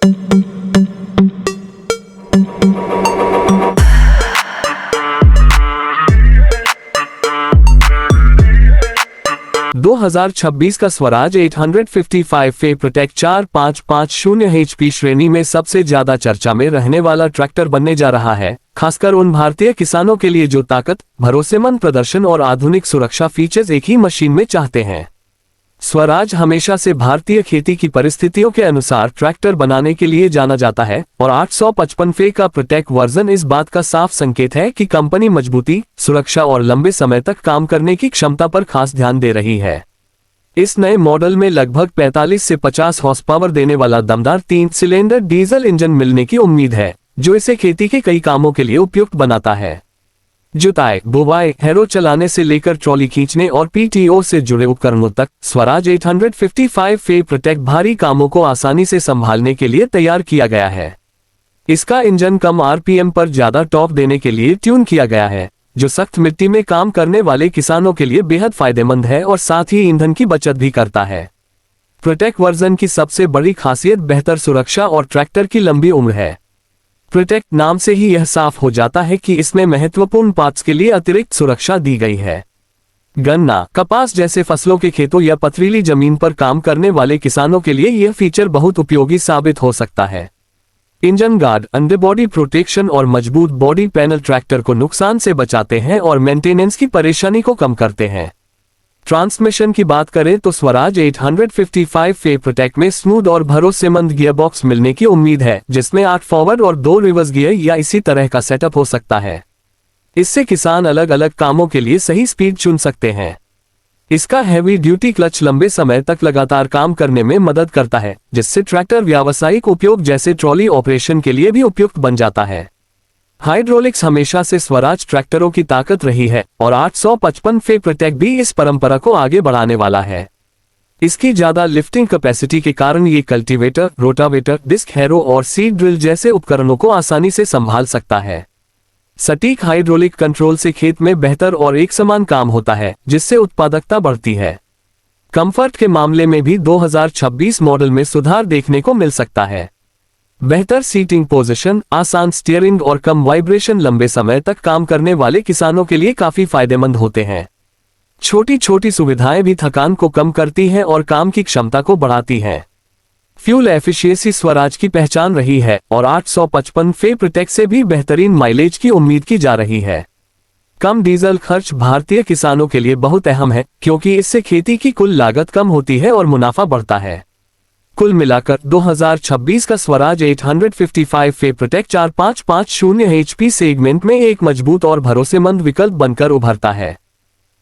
2026 का स्वराज 855 फे protect 4550 HP श्रेणी में सबसे ज्यादा चर्चा में रहने वाला ट्रैक्टर बनने जा रहा है, खासकर उन भारतीय किसानों के लिए जो ताकत, भरोसेमंद प्रदर्शन और आधुनिक सुरक्षा फीचर्स एक ही मशीन में चाहते हैं। स्वराज हमेशा से भारतीय खेती की परिस्थितियों के अनुसार ट्रैक्टर बनाने के लिए जाना जाता है और 855 फे का प्रोटेक्ट वर्जन इस बात का साफ संकेत है कि कंपनी मजबूती, सुरक्षा और लंबे समय तक काम करने की क्षमता पर खास ध्यान दे रही है। इस नए मॉडल में लगभग 45 से 50 हॉर्स पावर देने वाला दमदार 3 सिलेंडर डीजल इंजन मिलने की उम्मीद है, जो इसे खेती के कई कामों के लिए उपयुक्त बनाता है। जुताई, बुवाई, हैरो चलाने से लेकर ट्रॉली खींचने और पीटीओ से जुड़े उपकरणों तक स्वराज 855 फे प्रोटेक्ट भारी कामों को आसानी से संभालने के लिए तैयार किया गया है। इसका इंजन कम आरपीएम पर ज्यादा टॉर्क देने के लिए ट्यून किया गया है, जो सख्त मिट्टी में काम करने वाले किसानों के लिए बेहद फायदेमंद है और साथ ही ईंधन की बचत भी करता है। प्रोटेक्ट वर्जन की सबसे बड़ी खासियत बेहतर सुरक्षा और ट्रैक्टर की लंबी उम्र है। प्रोटेक्ट नाम से ही यह साफ हो जाता है कि इसमें महत्वपूर्ण पार्ट्स के लिए अतिरिक्त सुरक्षा दी गई है। गन्ना, कपास जैसे फसलों के खेतों या पथरीली जमीन पर काम करने वाले किसानों के लिए यह फीचर बहुत उपयोगी साबित हो सकता है। इंजन गार्ड, अंडरबॉडी प्रोटेक्शन और मजबूत बॉडी पैनल ट्रैक्टर को नुकसान से बचाते हैं और मेंटेनेंस की परेशानी को कम करते हैं। ट्रांसमिशन की बात करें तो स्वराज 855 फे प्रोटेक्ट में स्मूथ और भरोसेमंद गियरबॉक्स मिलने की उम्मीद है, जिसमें 8 फॉरवर्ड और 2 रिवर्स गियर या इसी तरह का सेटअप हो सकता है। इससे किसान अलग अलग कामों के लिए सही स्पीड चुन सकते हैं। इसका हैवी ड्यूटी क्लच लंबे समय तक लगातार काम करने में मदद करता है, जिससे ट्रैक्टर व्यावसायिक उपयोग जैसे ट्रॉली ऑपरेशन के लिए भी उपयुक्त बन जाता है। हाइड्रोलिक्स हमेशा से स्वराज ट्रैक्टरों की ताकत रही है और 855 फे प्रोटेक्ट भी इस परंपरा को आगे बढ़ाने वाला है। इसकी ज्यादा लिफ्टिंग कैपेसिटी के कारण ये कल्टीवेटर, रोटावेटर, डिस्क हैरो और सीड ड्रिल जैसे उपकरणों को आसानी से संभाल सकता है। सटीक हाइड्रोलिक कंट्रोल से खेत में बेहतर और एक समान काम होता है, जिससे उत्पादकता बढ़ती है। कंफर्ट के मामले में भी 2026 मॉडल में सुधार देखने को मिल सकता है। बेहतर सीटिंग पोजीशन, आसान स्टीयरिंग और कम वाइब्रेशन लंबे समय तक काम करने वाले किसानों के लिए काफी फायदेमंद होते हैं। छोटी छोटी सुविधाएं भी थकान को कम करती हैं और काम की क्षमता को बढ़ाती हैं। फ्यूल एफिशिएंसी स्वराज की पहचान रही है और 855 फे प्रोटेक्ट से भी बेहतरीन माइलेज की उम्मीद की जा रही है। कम डीजल खर्च भारतीय किसानों के लिए बहुत अहम है, क्योंकि इससे खेती की कुल लागत कम होती है और मुनाफा बढ़ता है। कुल मिलाकर 2026 का स्वराज 855 फे प्रोटेक्ट 4550 HP सेगमेंट में एक मजबूत और भरोसेमंद विकल्प बनकर उभरता है।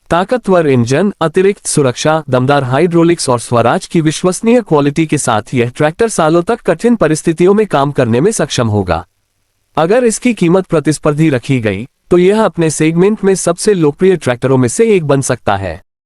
ताकतवर इंजन, अतिरिक्त सुरक्षा, दमदार हाइड्रोलिक्स और स्वराज की विश्वसनीय क्वालिटी के साथ यह ट्रैक्टर सालों तक कठिन परिस्थितियों में काम करने में सक्षम होगा। अगर इसकी कीमत प्रतिस्पर्धी रखी गई तो यह अपने सेगमेंट में सबसे लोकप्रिय ट्रैक्टरों में से एक बन सकता है।